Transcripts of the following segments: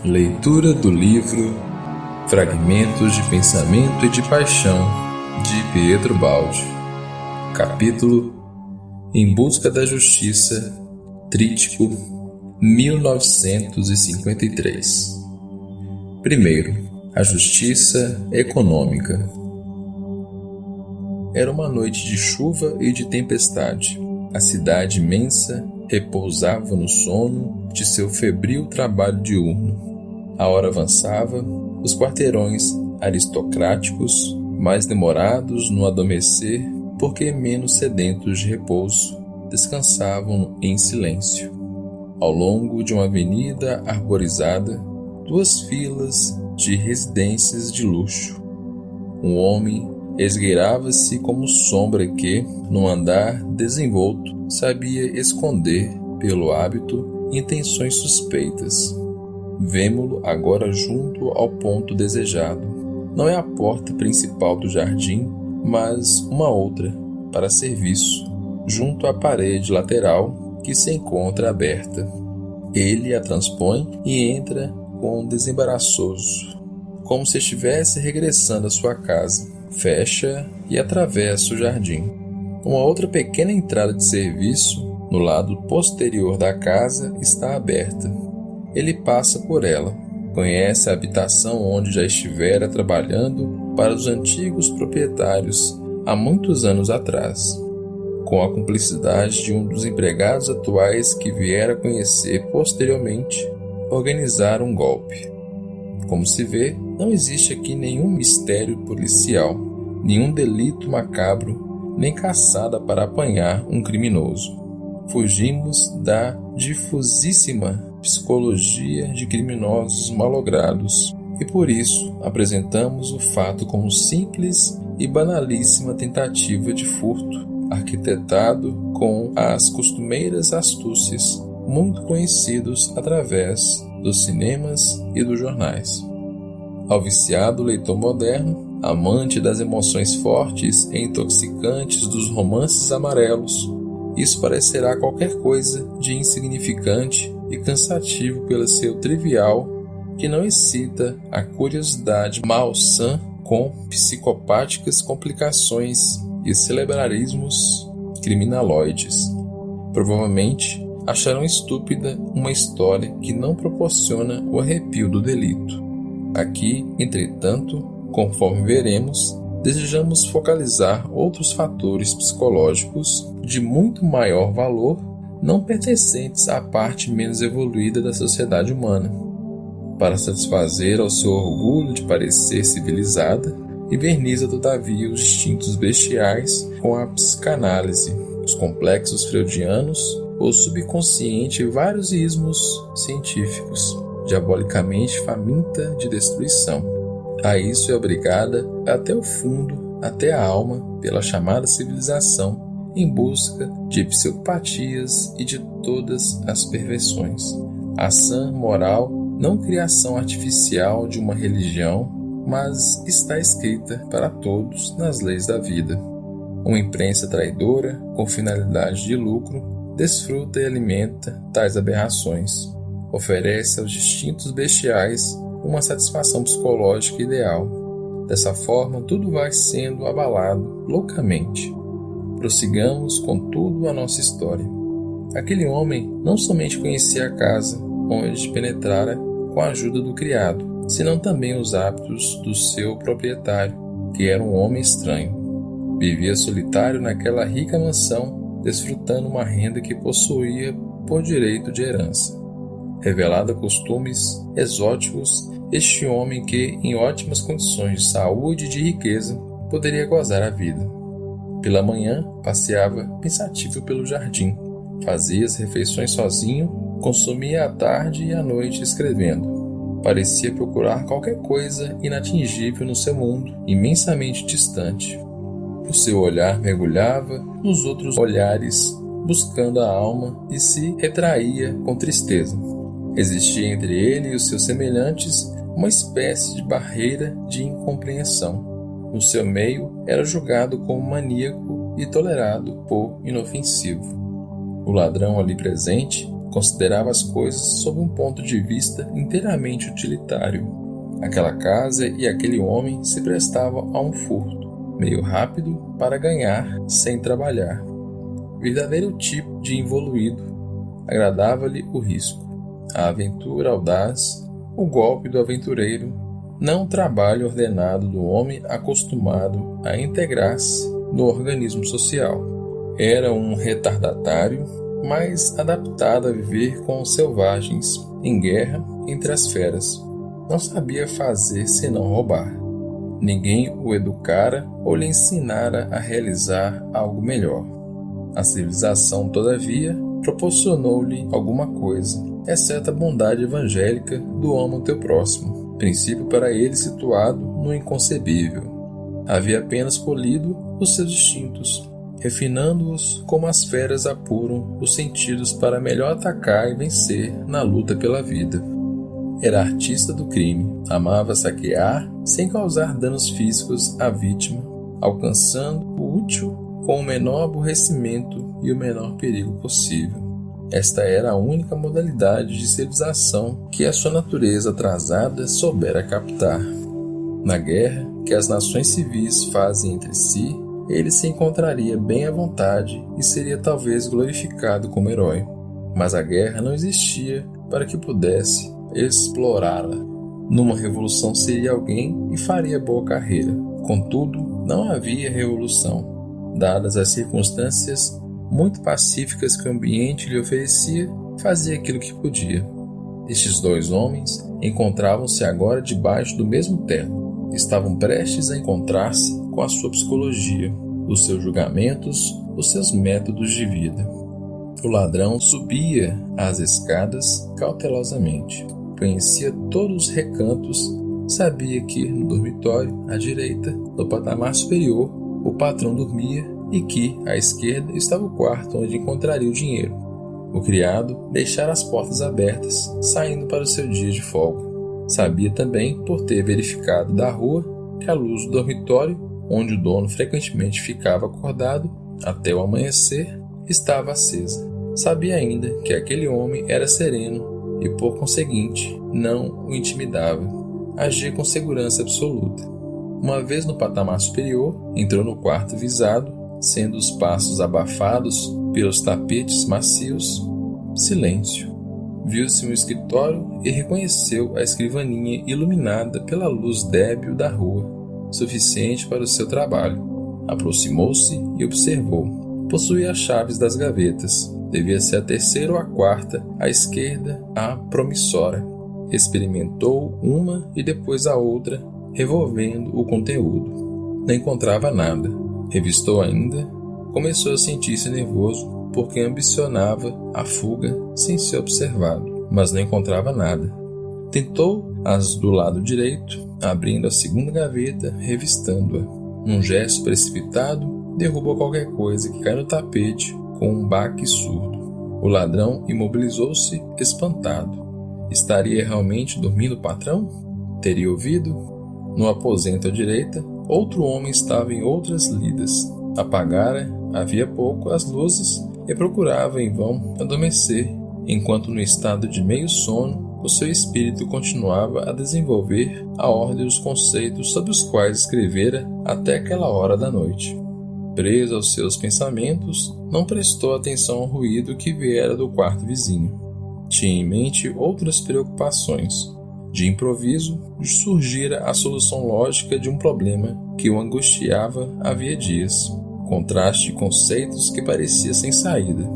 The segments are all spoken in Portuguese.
Leitura do livro Fragmentos de Pensamento e de Paixão, de Pietro Baldi. Capítulo Em Busca da Justiça, Trítico, 1953. Primeiro, a Justiça Econômica. Era uma noite de chuva e de tempestade. A cidade imensa repousava no sono de seu febril trabalho diurno. A hora avançava, os quarteirões aristocráticos, mais demorados no adormecer, porque menos sedentos de repouso, descansavam em silêncio. Ao longo de uma avenida arborizada, duas filas de residências de luxo. Um homem esgueirava-se como sombra que, num andar desenvolto, sabia esconder, pelo hábito, intenções suspeitas. Vemo-lo agora junto ao ponto desejado. Não é a porta principal do jardim, mas uma outra, para serviço, junto à parede lateral que se encontra aberta. Ele a transpõe e entra com desembaraçoso, como se estivesse regressando à sua casa. Fecha e atravessa o jardim. Uma outra pequena entrada de serviço, no lado posterior da casa, está aberta. Ele passa por ela. Conhece a habitação onde já estivera trabalhando para os antigos proprietários há muitos anos atrás, com a cumplicidade de um dos empregados atuais que viera conhecer posteriormente, organizar um golpe. Como se vê, não existe aqui nenhum mistério policial, nenhum delito macabro, nem caçada para apanhar um criminoso. Fugimos da difusíssima psicologia de criminosos malogrados e por isso apresentamos o fato como simples e banalíssima tentativa de furto, arquitetado com as costumeiras astúcias muito conhecidos através dos cinemas e dos jornais. Ao viciado leitor moderno, amante das emoções fortes e intoxicantes dos romances amarelos, isso parecerá qualquer coisa de insignificante e cansativo pelo seu trivial, que não excita a curiosidade malsã com psicopáticas complicações e cerebralismos criminaloides. Provavelmente acharão estúpida uma história que não proporciona o arrepio do delito. Aqui, entretanto, conforme veremos, desejamos focalizar outros fatores psicológicos de muito maior valor, não pertencentes à parte menos evoluída da sociedade humana, para satisfazer ao seu orgulho de parecer civilizada, inverniza todavia os instintos bestiais com a psicanálise, os complexos freudianos, o subconsciente e vários ismos científicos, diabolicamente faminta de destruição. A isso é obrigada até o fundo, até a alma, pela chamada civilização, em busca de psicopatias e de todas as perversões. A sã moral, não criação artificial de uma religião, mas está escrita para todos nas leis da vida. Uma imprensa traidora, com finalidade de lucro, desfruta e alimenta tais aberrações. Oferece aos instintos bestiais uma satisfação psicológica ideal. Dessa forma, tudo vai sendo abalado loucamente. Prossigamos, contudo, a nossa história. Aquele homem não somente conhecia a casa onde penetrara com a ajuda do criado, senão também os hábitos do seu proprietário, que era um homem estranho. Vivia solitário naquela rica mansão, desfrutando uma renda que possuía por direito de herança. Revelado a costumes exóticos, este homem que, em ótimas condições de saúde e de riqueza, poderia gozar a vida. Pela manhã, passeava pensativo pelo jardim, fazia as refeições sozinho, consumia a tarde e a noite escrevendo. Parecia procurar qualquer coisa inatingível no seu mundo, imensamente distante. O seu olhar mergulhava nos outros olhares, buscando a alma, e se retraía com tristeza. Existia entre ele e os seus semelhantes uma espécie de barreira de incompreensão. No seu meio, era julgado como maníaco e tolerado por inofensivo. O ladrão ali presente, considerava as coisas sob um ponto de vista inteiramente utilitário. Aquela casa e aquele homem se prestavam a um furto, meio rápido para ganhar sem trabalhar. Verdadeiro tipo de involuído. Agradava-lhe o risco, a aventura audaz, o golpe do aventureiro, não o trabalho ordenado do homem acostumado a integrar-se no organismo social. Era um retardatário, mas adaptado a viver com os selvagens, em guerra entre as feras. Não sabia fazer senão roubar. Ninguém o educara ou lhe ensinara a realizar algo melhor. A civilização, todavia, proporcionou-lhe alguma coisa, exceto a bondade evangélica do amo teu próximo, princípio para ele situado no inconcebível. Havia apenas polido os seus instintos, refinando-os como as feras apuram os sentidos para melhor atacar e vencer na luta pela vida. Era artista do crime, amava saquear sem causar danos físicos à vítima, alcançando o útil com o menor aborrecimento e o menor perigo possível. Esta era a única modalidade de civilização que a sua natureza atrasada soubera captar. Na guerra que as nações civis fazem entre si, ele se encontraria bem à vontade e seria talvez glorificado como herói. Mas a guerra não existia para que pudesse explorá-la. Numa revolução seria alguém e faria boa carreira. Contudo, não havia revolução. Dadas as circunstâncias muito pacíficas que o ambiente lhe oferecia, fazia aquilo que podia. Estes dois homens encontravam-se agora debaixo do mesmo teto. Estavam prestes a encontrar-se com a sua psicologia, os seus julgamentos, os seus métodos de vida. O ladrão subia as escadas cautelosamente. Conhecia todos os recantos, sabia que no dormitório, à direita, no patamar superior, o patrão dormia e que, à esquerda, estava o quarto onde encontraria o dinheiro. O criado deixara as portas abertas, saindo para o seu dia de folga. Sabia também, por ter verificado da rua, que a luz do dormitório, onde o dono frequentemente ficava acordado até o amanhecer, estava acesa. Sabia ainda que aquele homem era sereno e, por conseguinte, não o intimidava. Agia com segurança absoluta. Uma vez no patamar superior, entrou no quarto visado, sendo os passos abafados pelos tapetes macios. Silêncio. Viu-se um escritório e reconheceu a escrivaninha iluminada pela luz débil da rua, suficiente para o seu trabalho. Aproximou-se e observou. Possuía as chaves das gavetas. Devia ser a terceira ou a quarta, à esquerda, a promissora. Experimentou uma e depois a outra, revolvendo o conteúdo. Não encontrava nada. Revistou ainda. Começou a sentir-se nervoso, porque ambicionava a fuga sem ser observado, mas não encontrava nada. Tentou as do lado direito, abrindo a segunda gaveta, revistando-a. Num gesto precipitado, derrubou qualquer coisa que cai no tapete com um baque surdo. O ladrão imobilizou-se, espantado. Estaria realmente dormindo o patrão? Teria ouvido? No aposento à direita, outro homem estava em outras lidas. Apagara, havia pouco, as luzes e procurava em vão adormecer, enquanto no estado de meio sono, o seu espírito continuava a desenvolver a ordem dos conceitos sobre os quais escrevera até aquela hora da noite. Preso aos seus pensamentos, não prestou atenção ao ruído que viera do quarto vizinho. Tinha em mente outras preocupações. De improviso, surgira a solução lógica de um problema que o angustiava havia dias. Contraste de conceitos que parecia sem saída.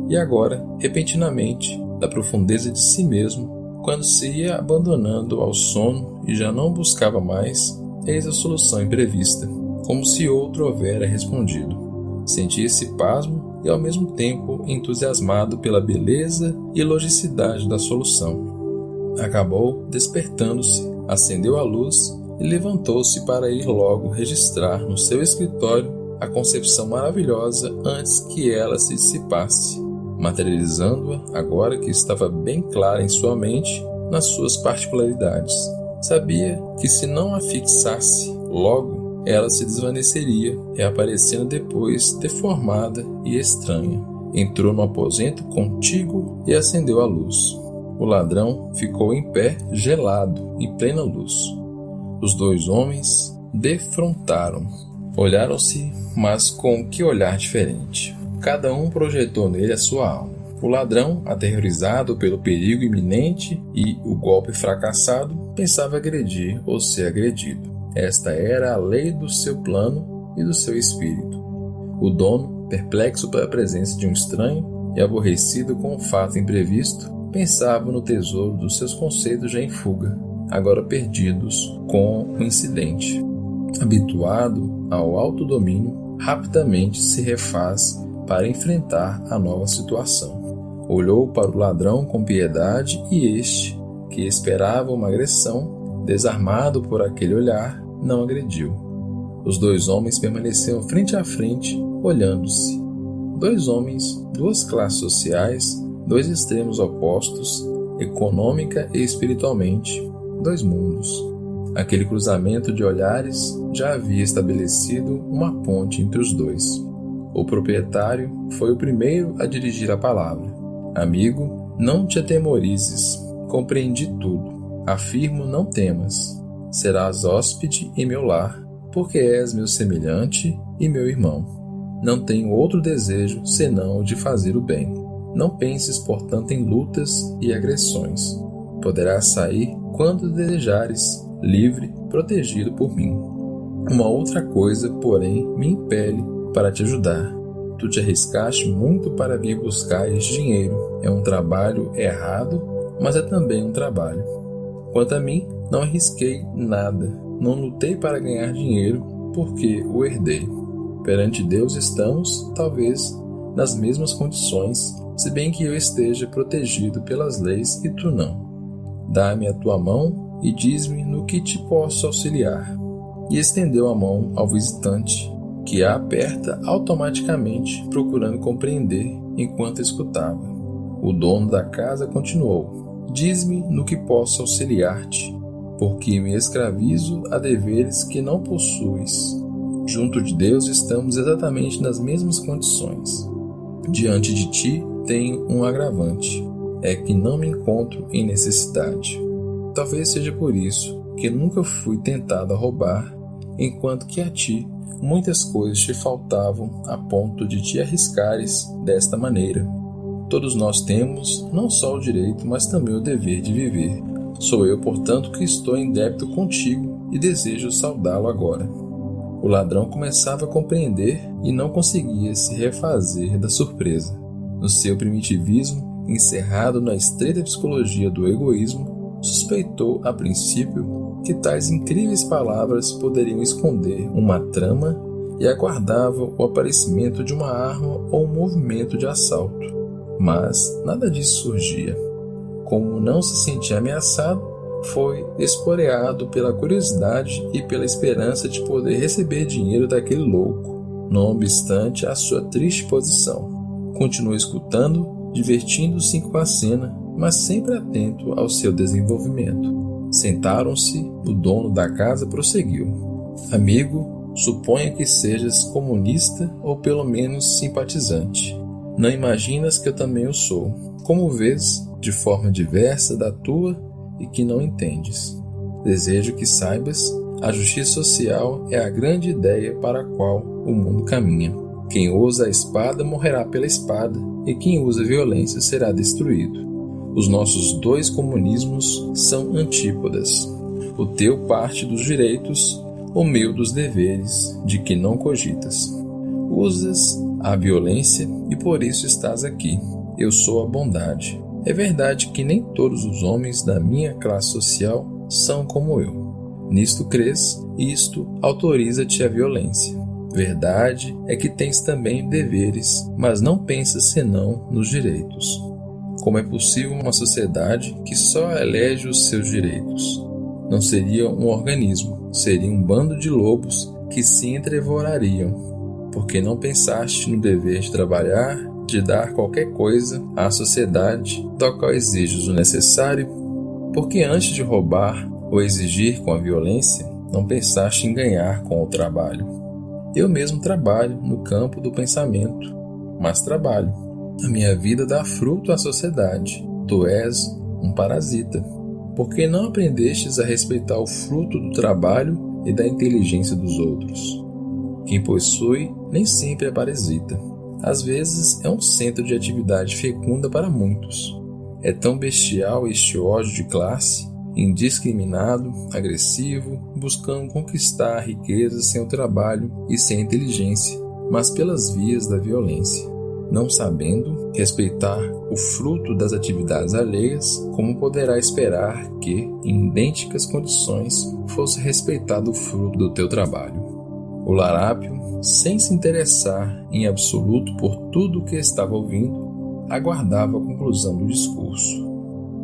E agora, repentinamente, da profundeza de si mesmo, quando se ia abandonando ao sono e já não buscava mais, eis a solução imprevista, como se outro houvera respondido. Sentia-se pasmo e ao mesmo tempo entusiasmado pela beleza e logicidade da solução. Acabou despertando-se, acendeu a luz e levantou-se para ir logo registrar no seu escritório a concepção maravilhosa antes que ela se dissipasse, materializando-a agora que estava bem clara em sua mente nas suas particularidades. Sabia que se não a fixasse logo, ela se desvaneceria, reaparecendo depois deformada e estranha. entrou no aposento contíguo e acendeu a luz. O ladrão ficou em pé, gelado, em plena luz. Os dois homens defrontaram. Olharam-se, mas com que olhar diferente. Cada um projetou nele a sua alma. O ladrão, aterrorizado pelo perigo iminente e o golpe fracassado, pensava agredir ou ser agredido. Esta era a lei do seu plano e do seu espírito. O dono, perplexo pela presença de um estranho e aborrecido com o fato imprevisto, pensava no tesouro dos seus conceitos já em fuga, agora perdidos com o incidente. Habituado ao autodomínio, rapidamente se refaz para enfrentar a nova situação. Olhou para o ladrão com piedade e este, que esperava uma agressão, desarmado por aquele olhar, não agrediu. Os dois homens permaneceram frente a frente, olhando-se. Dois homens, duas classes sociais, dois extremos opostos, econômica e espiritualmente, dois mundos. Aquele cruzamento de olhares já havia estabelecido uma ponte entre os dois. O proprietário foi o primeiro a dirigir a palavra. Amigo, não te atemorizes, compreendi tudo. Afirmo, não temas. Serás hóspede em meu lar, porque és meu semelhante e meu irmão. Não tenho outro desejo senão o de fazer o bem. Não penses, portanto, em lutas e agressões. Poderás sair quando desejares, livre, protegido por mim. Uma outra coisa, porém, me impele para te ajudar. Tu te arriscaste muito para vir buscar este dinheiro. É um trabalho errado, mas é também um trabalho. Quanto a mim, não arrisquei nada. Não lutei para ganhar dinheiro, porque o herdei. Perante Deus estamos, talvez, nas mesmas condições, se bem que eu esteja protegido pelas leis e tu não. Dá-me a tua mão e diz-me no que te posso auxiliar. E estendeu a mão ao visitante, que a aperta automaticamente, procurando compreender enquanto escutava. O dono da casa continuou: diz-me no que posso auxiliar-te, porque me escravizo a deveres que não possuis. Junto de Deus estamos exatamente nas mesmas condições. Diante de ti tenho um agravante, é que não me encontro em necessidade. Talvez seja por isso que nunca fui tentado a roubar, enquanto que a ti muitas coisas te faltavam a ponto de te arriscares desta maneira. Todos nós temos não só o direito, mas também o dever de viver. Sou eu, portanto, que estou em débito contigo e desejo saudá-lo agora. O ladrão começava a compreender e não conseguia se refazer da surpresa. No seu primitivismo, encerrado na estreita psicologia do egoísmo, suspeitou a princípio que tais incríveis palavras poderiam esconder uma trama e aguardava o aparecimento de uma arma ou um movimento de assalto. Mas nada disso surgia. Como não se sentia ameaçado, foi esporeado pela curiosidade e pela esperança de poder receber dinheiro daquele louco, não obstante a sua triste posição. Continuou escutando, divertindo-se com a cena, mas sempre atento ao seu desenvolvimento. Sentaram-se, o dono da casa prosseguiu: amigo, suponha que sejas comunista ou pelo menos simpatizante. Não imaginas que eu também o sou. Como vês, de forma diversa da tua e que não entendes. Desejo que saibas, a justiça social é a grande ideia para a qual o mundo caminha. Quem usa a espada morrerá pela espada, e quem usa a violência será destruído. Os nossos dois comunismos são antípodas. O teu parte dos direitos, o meu dos deveres, de que não cogitas. Usas a violência e por isso estás aqui. Eu sou a bondade. É verdade que nem todos os homens da minha classe social são como eu. Nisto crês, e isto autoriza-te a violência. Verdade é que tens também deveres, mas não pensas senão nos direitos. Como é possível uma sociedade que só elege os seus direitos? Não seria um organismo, seria um bando de lobos que se entrevorariam. Porque não pensaste no dever de trabalhar, de dar qualquer coisa à sociedade, da qual exiges o necessário? Porque antes de roubar ou exigir com a violência, não pensaste em ganhar com o trabalho. Eu mesmo trabalho no campo do pensamento, mas trabalho. A minha vida dá fruto à sociedade. Tu és um parasita. Porque não aprendestes a respeitar o fruto do trabalho e da inteligência dos outros. Quem possui nem sempre é parasita. Às vezes é um centro de atividade fecunda para muitos. É tão bestial este ódio de classe, indiscriminado, agressivo, buscando conquistar a riqueza sem o trabalho e sem a inteligência, mas pelas vias da violência. Não sabendo respeitar o fruto das atividades alheias, como poderá esperar que, em idênticas condições, fosse respeitado o fruto do teu trabalho? O larápio, sem se interessar em absoluto por tudo o que estava ouvindo, aguardava a conclusão do discurso.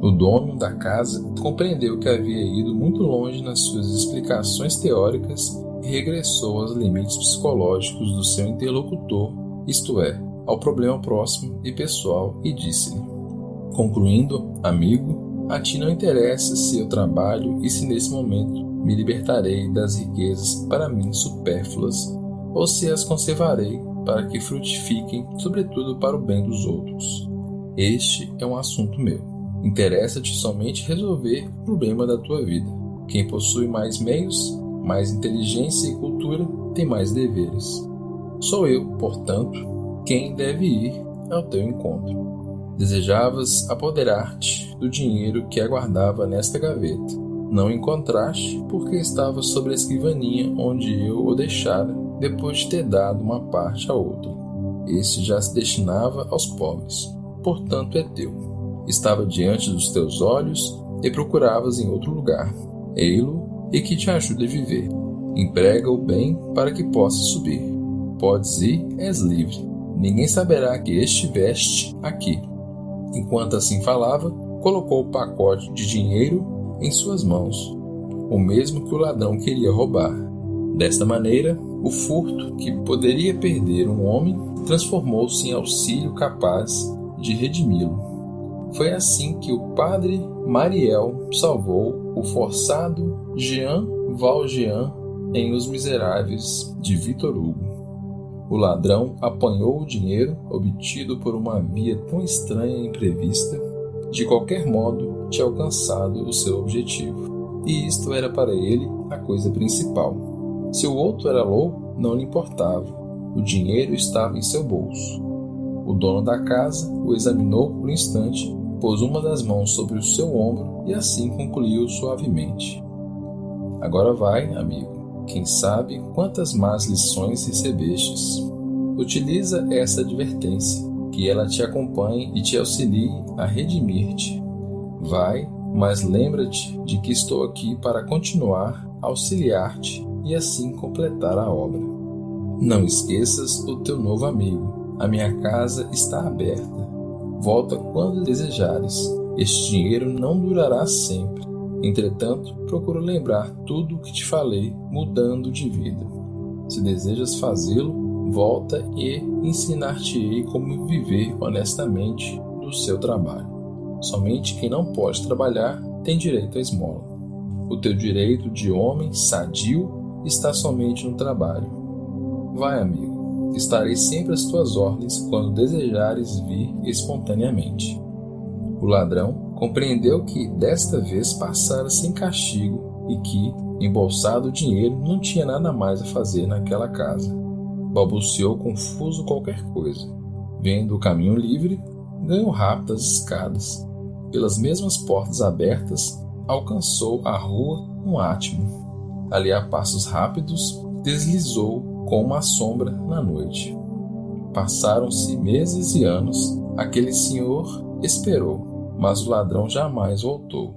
O dono da casa compreendeu que havia ido muito longe nas suas explicações teóricas e regressou aos limites psicológicos do seu interlocutor, isto é, ao problema próximo e pessoal, e disse-lhe: concluindo, amigo, a ti não interessa se eu trabalho e se nesse momento me libertarei das riquezas para mim supérfluas, ou se as conservarei para que frutifiquem, sobretudo para o bem dos outros. Este é um assunto meu. Interessa-te somente resolver o problema da tua vida. Quem possui mais meios, mais inteligência e cultura, tem mais deveres. Sou eu, portanto, quem deve ir ao teu encontro. Desejavas apoderar-te do dinheiro que aguardava nesta gaveta. Não encontraste porque estava sobre a escrivaninha onde eu o deixara, depois de ter dado uma parte a outra. Este já se destinava aos pobres, portanto é teu. Estava diante dos teus olhos e procuravas em outro lugar. Ei-lo e que te ajude a viver. Emprega-o bem para que possas subir. Podes ir, és livre. Ninguém saberá que estiveste aqui. Enquanto assim falava, colocou o pacote de dinheiro em suas mãos, o mesmo que o ladrão queria roubar. Desta maneira, o furto, que poderia perder um homem, transformou-se em auxílio capaz de redimi-lo. Foi assim que o padre Mariel salvou o forçado Jean Valjean em Os Miseráveis de Victor Hugo. O ladrão apanhou o dinheiro obtido por uma via tão estranha e imprevista, de qualquer modo tinha alcançado o seu objetivo, e isto era para ele a coisa principal. Se o outro era louco, não lhe importava. O dinheiro estava em seu bolso. O dono da casa o examinou por um instante, pôs uma das mãos sobre o seu ombro e assim concluiu suavemente: agora vai, amigo. Quem sabe quantas más lições recebestes. Utiliza essa advertência, que ela te acompanhe e te auxilie a redimir-te. Vai, mas lembra-te de que estou aqui para continuar a auxiliar-te e assim completar a obra. Não esqueças o teu novo amigo. A minha casa está aberta. Volta quando desejares. Este dinheiro não durará sempre. Entretanto, procuro lembrar tudo o que te falei, mudando de vida. Se desejas fazê-lo, volta e ensinar-te-ei como viver honestamente do seu trabalho. Somente quem não pode trabalhar tem direito à esmola. O teu direito de homem sadio está somente no trabalho. Vai, amigo, estarei sempre às tuas ordens quando desejares vir espontaneamente. O ladrão compreendeu que desta vez passara sem castigo e que, embolsado o dinheiro, não tinha nada mais a fazer naquela casa. Balbuciou confuso qualquer coisa. Vendo o caminho livre, ganhou rápido as escadas. Pelas mesmas portas abertas, alcançou a rua um átimo. Ali, a passos rápidos, deslizou com uma sombra na noite. Passaram-se meses e anos. Aquele senhor esperou, mas o ladrão jamais voltou.